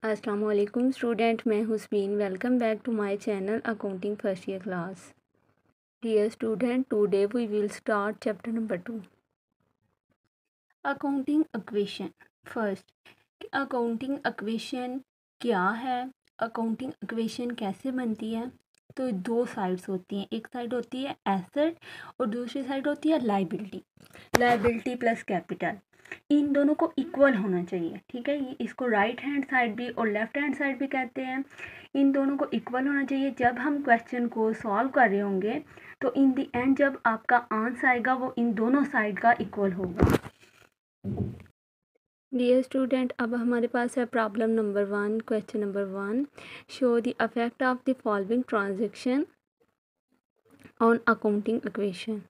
अस्सलाम वालेकुम स्टूडेंट, मैं Husmeen. Welcome back to my channel accounting first year class. Dear student, today we will start chapter number 2, accounting equation. First, accounting equation क्या है, accounting equation कैसे बनती है। तो दो साइड्स होती हैं, एक साइड होती है एसेट और दूसरी साइड होती है लाइबिलिटी। लाइबिलिटी प्लस कैपिटल, इन दोनों को इक्वल होना चाहिए। ठीक है, ये इसको राइट हैंड साइड भी और लेफ्ट हैंड साइड भी कहते हैं। इन दोनों को इक्वल होना चाहिए। जब हम क्वेश्चन को सॉल्व कर रहे होंगे तो इन द एंड जब आपका आंसर आएगा वो इन दोनों साइड का इक्वल होगा। डियर स्टूडेंट, अब हमारे पास है problem number 1, question number 1। Show the effect of the following transaction on accounting equation.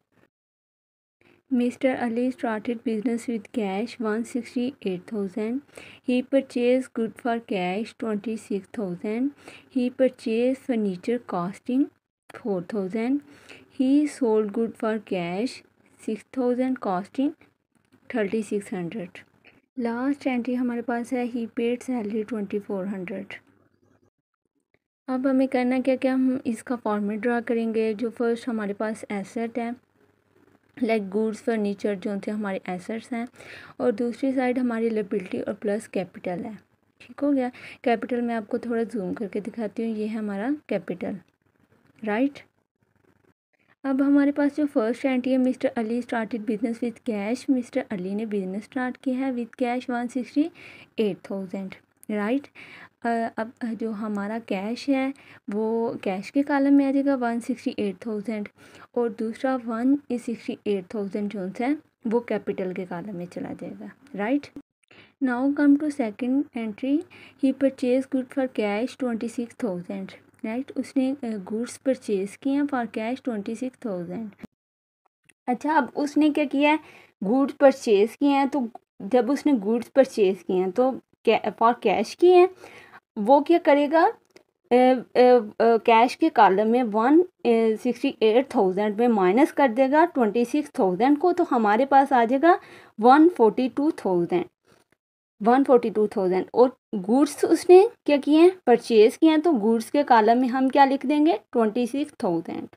Mr. Ali started business with cash 168,000. He purchased goods for cash 26,000. He purchased furniture costing 4,000. He sold goods for cash 6,000 costing 3,600. Last entry हमारे पास है ही paid salary 2,400। अब हमें करना क्या क्या, हम इसका format draw करेंगे। जो फर्स्ट हमारे पास एसेट है लाइक गुड्स फर्नीचर, जो थे हमारे एसेट्स हैं, और दूसरी साइड हमारी लायबिलिटी और प्लस कैपिटल है। ठीक हो गया। कैपिटल मैं आपको थोड़ा जूम करके दिखाती हूँ, ये है हमारा कैपिटल, राइट। अब हमारे पास जो फर्स्ट एंट्री है, mister Ali started business with cash. Mister Ali ने बिजनेस स्टार्ट किया है विद कैश 168,000, राइट। अब जो हमारा कैश है वो कैश के कॉलम में आ जाएगा 168,000, और दूसरा 168,000 जो है वो कैपिटल के कॉलम में चला जाएगा, right. Now come to second entry, he purchase good for cash 26,000, right. उसने गुड्स परचेज किए हैं फॉर कैश 26,000। अच्छा, अब उसने क्या किया है, गुड्स परचेज किए हैं। तो जब उसने गुड्स परचेज किए हैं तो फॉर कैश किए हैं, वो क्या करेगा, कैश के कॉलम में 168,000 में माइनस कर देगा 26,000 को, तो हमारे पास आ जाएगा 142,000। और गुड्स उसने क्या किए हैं, परचेज किए हैं, तो गुड्स के कॉलम में हम क्या लिख देंगे, 26,000।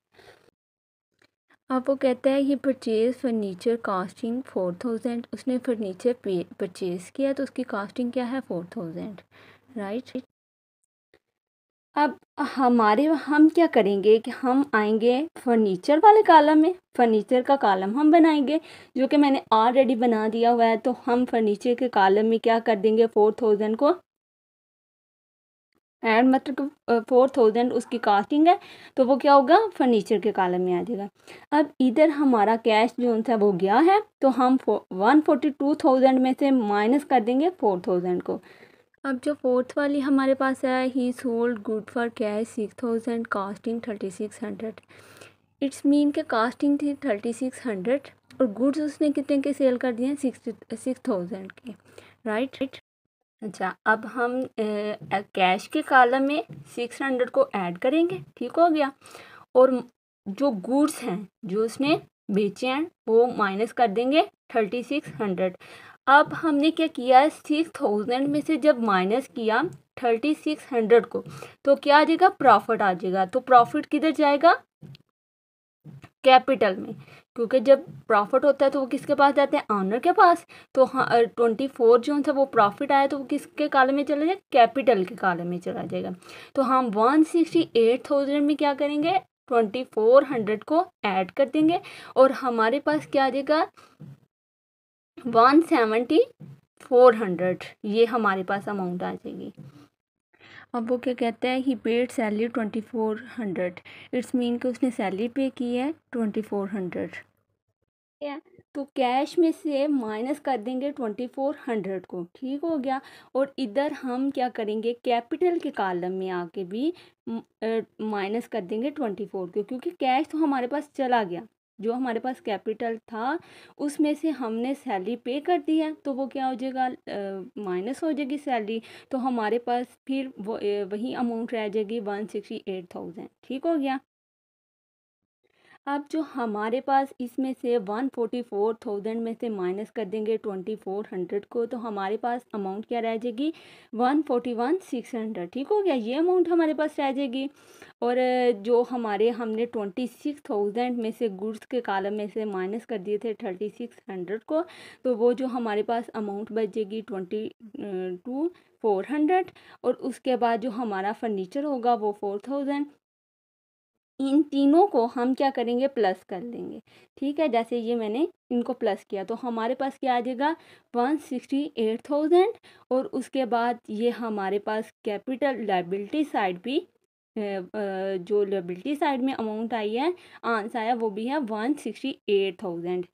अब वो कहता है ये परचेज फर्नीचर कास्टिंग 4,000। उसने फर्नीचर परचेज किया तो उसकी कास्टिंग क्या है, 4,000, राइट। अब हम क्या करेंगे कि हम आएंगे फर्नीचर वाले कॉलम में, फर्नीचर का कॉलम हम बनाएंगे जो कि मैंने ऑलरेडी बना दिया हुआ है। तो हम फर्नीचर के कॉलम में क्या कर देंगे, 4,000 को ऐड, मतलब 4,000 उसकी कास्टिंग है, तो वो क्या होगा, फर्नीचर के कॉलम में आ जाएगा। अब इधर हमारा कैश जो था वो गया है, तो हम 142,000 में से माइनस कर देंगे 4,000 को। अब जो फोर्थ वाली हमारे पास है, ही sold good for cash 6,000 casting 3,600। It's mean के कास्टिंग थी 3,600 और गुड्स उसने कितने के सेल कर दिए, 6,000 के, राइट। अच्छा, अब हम कैश के कॉलम में 600 को ऐड करेंगे, ठीक हो गया। और जो गुड्स हैं जो उसने बेचे हैं वो माइनस कर देंगे 3,600। अब हमने क्या किया है, 6,000 में से जब माइनस किया 3,600 को, तो क्या आ जाएगा, प्रॉफिट आ जाएगा। तो प्रॉफिट किधर जाएगा, कैपिटल में, क्योंकि जब प्रॉफिट होता है तो वो किसके पास जाते हैं, ऑनर के पास। तो हाँ, 24 जो था वो प्रॉफिट आया तो वो किसके कॉलम में चला जाएगा, कैपिटल के कॉलम में चला जाएगा। तो हम 168,000 में क्या करेंगे, 2,400 को ऐड कर देंगे और हमारे पास क्या आ जाएगा, 17400, ये हमारे पास अमाउंट आ जाएगी। अब वो क्या कहता है, ही पेड सैलरी 2,400। इट्स मीन कि उसने सैलरी पे की है 2,400। तो कैश में से माइनस कर देंगे 2,400 को, ठीक हो गया। और इधर हम क्या करेंगे, कैपिटल के कॉलम में आके भी माइनस कर देंगे 24 को, क्योंकि कैश तो हमारे पास चला गया। जो हमारे पास कैपिटल था उसमें से हमने सैलरी पे कर दी है, तो वो क्या हो जाएगा, माइनस हो जाएगी सैलरी। तो हमारे पास फिर वही अमाउंट रह जाएगी 168,000, ठीक हो गया। अब जो हमारे पास इसमें से 144,000 में से माइनस कर देंगे 2400 को, तो हमारे पास अमाउंट क्या रह जाएगी 141,600। ठीक हो गया, ये अमाउंट हमारे पास रह जाएगी। और जो हमारे हमने 26,000 में से गुड्स के कॉलम में से माइनस कर दिए थे 3600 को, तो वो जो हमारे पास अमाउंट बचेगी 22,400। और उसके बाद जो हमारा फर्नीचर होगा वो 4,000। इन तीनों को हम क्या करेंगे, प्लस कर लेंगे। ठीक है, जैसे ये मैंने इनको प्लस किया तो हमारे पास क्या आ जाएगा 168,000। और उसके बाद ये हमारे पास कैपिटल लायबिलिटी साइड भी जो लायबिलिटी साइड में अमाउंट आई है, आंसर आया, वो भी है 168,000।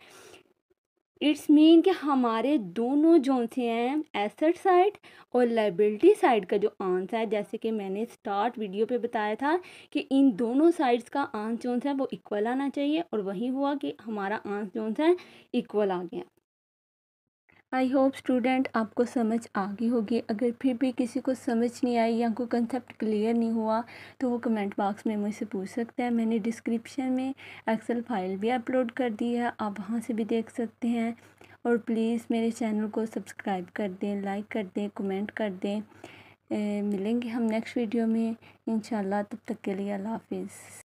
इट्स मीन कि हमारे दोनों जो से हैं एसेट साइड और लाइबिलिटी साइड का जो आंसर है, जैसे कि मैंने स्टार्ट वीडियो पे बताया था कि इन दोनों साइड्स का आंसर जो है वो इक्वल आना चाहिए, और वही हुआ कि हमारा आंसर जो है इक्वल आ गया। आई होप स्टूडेंट आपको समझ आ गई होगी। अगर फिर भी किसी को समझ नहीं आई या कोई कंसेप्ट क्लियर नहीं हुआ तो वो कमेंट बॉक्स में मुझसे पूछ सकते हैं। मैंने डिस्क्रिप्शन में एक्सेल फाइल भी अपलोड कर दी है, आप वहाँ से भी देख सकते हैं। और प्लीज़ मेरे चैनल को सब्सक्राइब कर दें, लाइक कर दें, कमेंट कर दें। मिलेंगे हम नेक्स्ट वीडियो में इंशाल्लाह, तब तक के लिए अल्लाह हाफिज़।